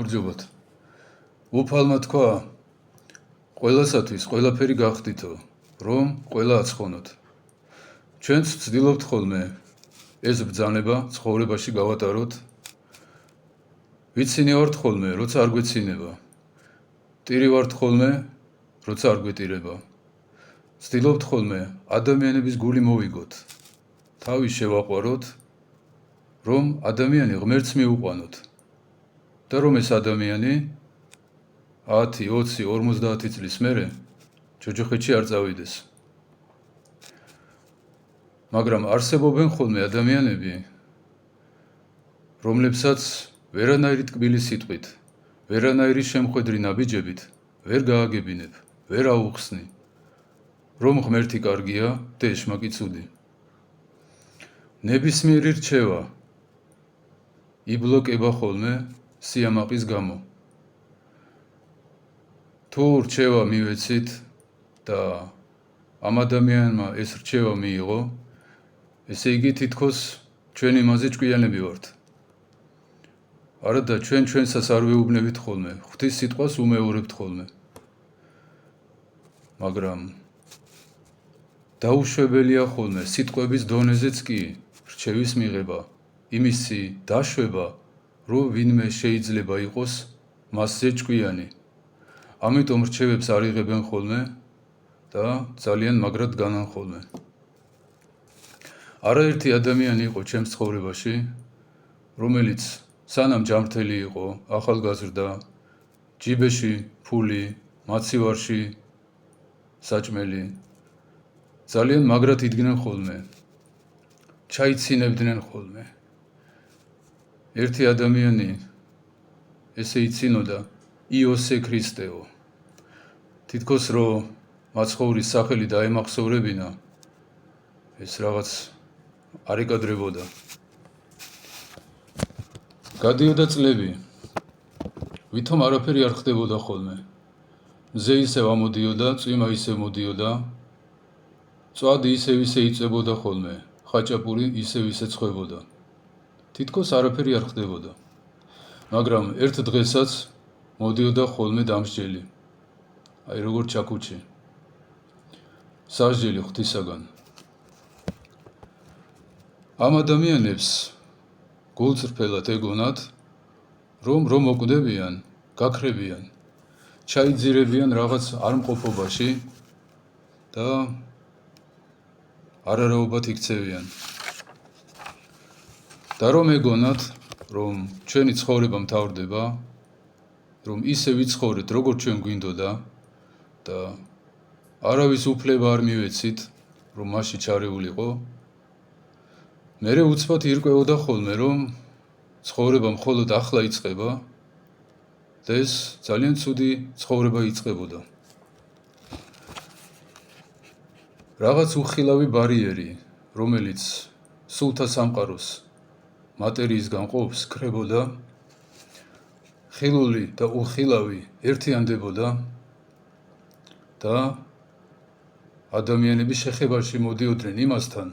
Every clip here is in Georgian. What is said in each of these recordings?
გამარჯობათ. უფალმა თქვა, ყველასათვის ყველაფერი გახდითო, რომ ყველა აცხონოთ. ჩვენც ვცდილობთ ხოლმე ეს ბრძანება ცხოვრებაში გავატაროთ. ვიცინე ვართ ხოლმე, როცა არ გვეცინება. ტირი ვართ ხოლმე, როცა არ გვეტირება. ვცდილობთ ხოლმე ადამიანების გული მოვიგოთ. თავი შევაყვაროთ, რომ ადამიანი ღმერთს მიუყვანოთ. და რომ ეს ადამიანი 10, 20, 50 წლის მერე ჯოჯოხეთში არ წავიდეს. მაგრამ არსებობენ ხოლმე ადამიანები, რომლებსაც ვერანაირი ტკბილი სიტყვით, ვერანაირი შემხვედრი ნაბიჯებით ვერ გააგებინებ, ვერ აუხსნი, რომ ღმერთი კარგია და ეშმაკი ცუდი. ნებისმიერი რჩევა იბლოკება ხოლმე სიამაყის გამო. თუ რჩევა მივეცით და ამ ადამიანმა ეს რჩევა მიიღო, ესე იგი თითქოს ჩვენ იმაზე ჭკვიანები ვართ. არადა ჩვენ ჩვენსას არ ვეუბნებით ხოლმე, ღვთის სიტყვას უმეორებთ ხოლმე. მაგრამ დაუშვებელია ხოლმე სიტყვების დონეზეც კი რჩევის მიღება, იმისი დაშვება, რომ ვინმე შეიძლება იყოს მასზე ჭკვიანი. ამიტომ რჩევებს არ იღებენ ხოლმე და ძალიან მაგრად განან ხოლმე. არაერთი ადამიანი იყო ჩემს ცხოვრებაში, რომელიც სანამ ჯანმრთელი იყო, ახალგაზრდა, ჯიბეში ფული, მაცივარში საჭმელი, ძალიან მაგრად იდგნენ ხოლმე, ჩაიცინებდნენ ხოლმე. ერთი ადამიანი ესე იცინოდა იოსე ქრისტეო. თითქოს რომ მაცხოვრის სახელი დაემახსოვრებინა, ეს რაღაც არ ეკადრებოდა. გადიოდა წლები, ვითომ არაფერი არ ხდებოდა ხოლმე. მზე ისევ ამოდიოდა, წვიმა ისევ მოდიოდა, წვადი ისევ იწებოდა ხოლმე, ხაჭაპური ისევ ცხებოდა. თითქოს არაფერი არ ხდებოდა. მაგრამ ერთ დღესაც მოდიოდა ხოლმე დამსჯელი. აი როგორ ჩაქუჩი. სასჯელი ღვთისაგან. ამ ადამიანებს გულწრფელად ეგონათ, რომ მოკვდებიან, გაქრებიან, ჩაიძირებიან რაღაც არმყოფობაში და არარაობად იქცევიან. და რომ ეგონათ, რომ ჩვენი ცხოვრება მთავრდება, რომ ისე ვიცხოვრეთ, როგორც ჩვენ გვინდოდა და არავის უფლება არ მივეცით, რომ მასში ჩარეულიყო, მერე უცბად ირკვეოდა ხოლმე, რომ ცხოვრება მხოლოდ ახლა იწყება და ეს ძალიან ცუდი ცხოვრება იწყებოდა. რაღაც უხილავი ბარიერი, რომელიც სულთა სამყაროს მატერიისგან ყოფს, კრებოდა, ხილული და უხილავი ერთიანდებოდა და ადამიანები შეხებაში მოდიოდნენ იმასთან,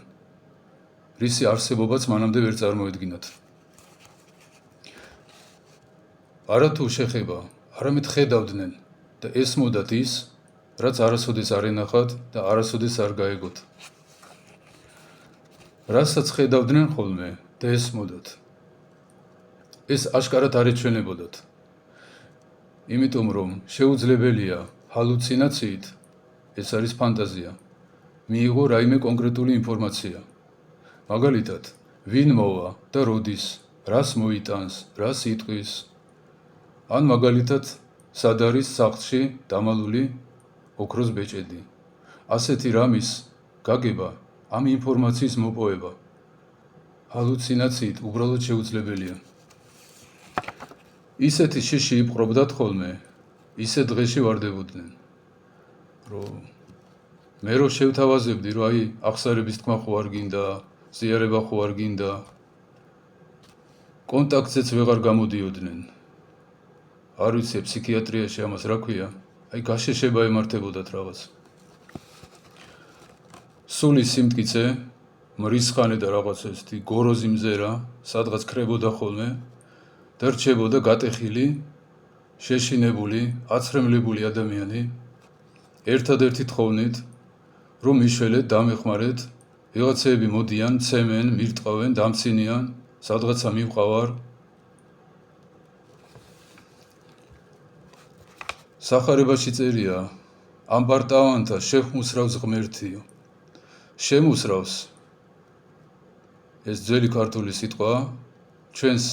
რისი არსებობაც მანამდე ვერ წარმოედგინათ. არათუ შეხება, არამედ ხედავდნენ და ესმოდათ ის, რაც არასოდეს არ ენახათ და არასოდეს არ გაეგოთ. რასაც ხედავდნენ ხოლმე და ესმოდათ, ეს აშკარად არ ეჩვენებოდათ. იმიტომ რომ შეუძლებელია ჰალუცინაციით, ეს არის ფანტაზია, მიიღო რაიმე კონკრეტული ინფორმაცია. მაგალითად, ვინ მოვა და როდის, რას მოიტანს, რას იტყვის, ან მაგალითად, სად არის სახლში დამალული ოქროს ბეჭედი. ასეთი რამის გაგება, ამ ინფორმაციის მოპოვება ჰალუცინაციით უბრალოდ შეუძლებელია. ისეთი შიში იპყრობდათ ხოლმე, ისე დღეში ვარდებოდნენ, რომ მე რო შევთავაზებდი, რომ აი აღსარების თქმა ხო არ გინდა, ზიარება ხო არ გინდა, კონტაქტზეც ვეღარ გამოდიოდნენ. არ ვიცი ფსიქიატრიაში ამას რა ქვია, აი გაშეშება ემართებოდათ რაღაც. სული სიმტკიცე, მრისხანე და რაღაც ესეთი გოროზი მზერა, სადღაც კრებოდა ხოლმე და რჩებოდა გატეხილი შეშინებული, აცრემლებული ადამიანი ერთადერთი თხოვნით, რომ მიშველეთ, დამეხმარეთ, ვიღაცები მოდიან, ცემენ, მირტყავენ, დამცინიან, სადღაცა მივყავარ. სახარებაში წერია, ამ პარტავანთა შეხმუსრავს ღმერთიო. შემუსრავს, ეს ძველი ქართული სიტყვა, ჩვენს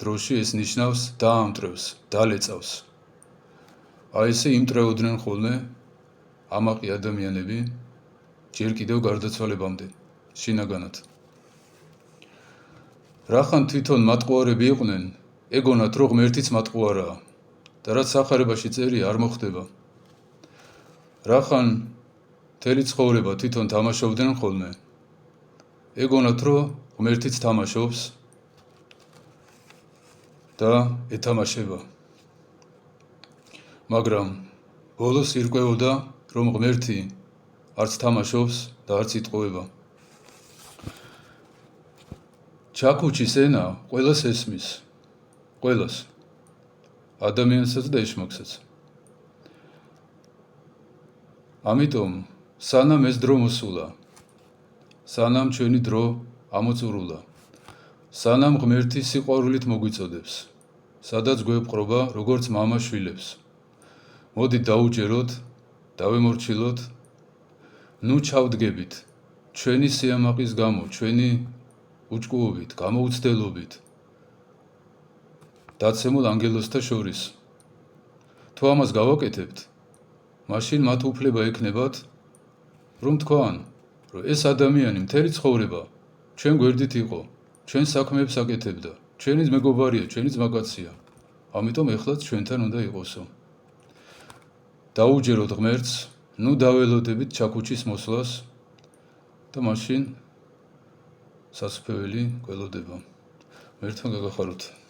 დროში ეს ნიშნავს დაამტრევს, დალეწავს. აი ესე იმტრეოდნენ ხოლმე ამაყი ადამიანები ჯერ კიდევ გარდაცვალებამდე, შინაგანად. რახან თვითონ მატყუარები იყვნენ, ეგონათ, რომ ღმერთიც მატყუარაა და რაც სახარებაში წერია, არ მოხდება. რახან მთელი ცხოვრება თვითონ თამაშობდნენ ხოლმე, ეგონათ, რომ ღმერთიც თამაშობს და ეთამაშება. მაგრამ ბოლოს ირკვეოდა, რომ ღმერთი არც თამაშობს და არც იტყუება. ჩაქუჩის ენა ყველას ესმის, ყველას, ადამიანსაც და ეშმაკსაც. ამიტომ სანამ ეს დრო მოსულა, სანამ ჩვენი დრო ამოწურულა, სანამ ღმერთი სიყვარულით მოგვიწოდებს, სადაც გვეპყრობა როგორც მამა შვილებს. მოდით დაუჯეროთ, დავემორჩილოთ, ნუ ჩავდგებით ჩვენი სიამაყის გამო, ჩვენი უჭკუობით, გამოუცდელობით დაცემულ ანგელოზთა შორის. თუ ამას გავაკეთებთ, მაშინ მათ უფლება ექნებათ, რომ თქვან, რომ ეს ადამიანი მთელი ცხოვრება ჩვენ გვერდით იყო, ჩვენ საქმეებს აკეთებდა, ჩვენი მეგობარია, ჩვენი ძმაკაცია, ამიტომ ეხლაც ჩვენთან უნდა იყოსო. დაუჯეროთ ღმერთს, ნუ დაველოდებით ჩაქუჩის მოსვლას და მაშინ სასუფეველი გველოდება. ღმერთმა გაგახაროთ.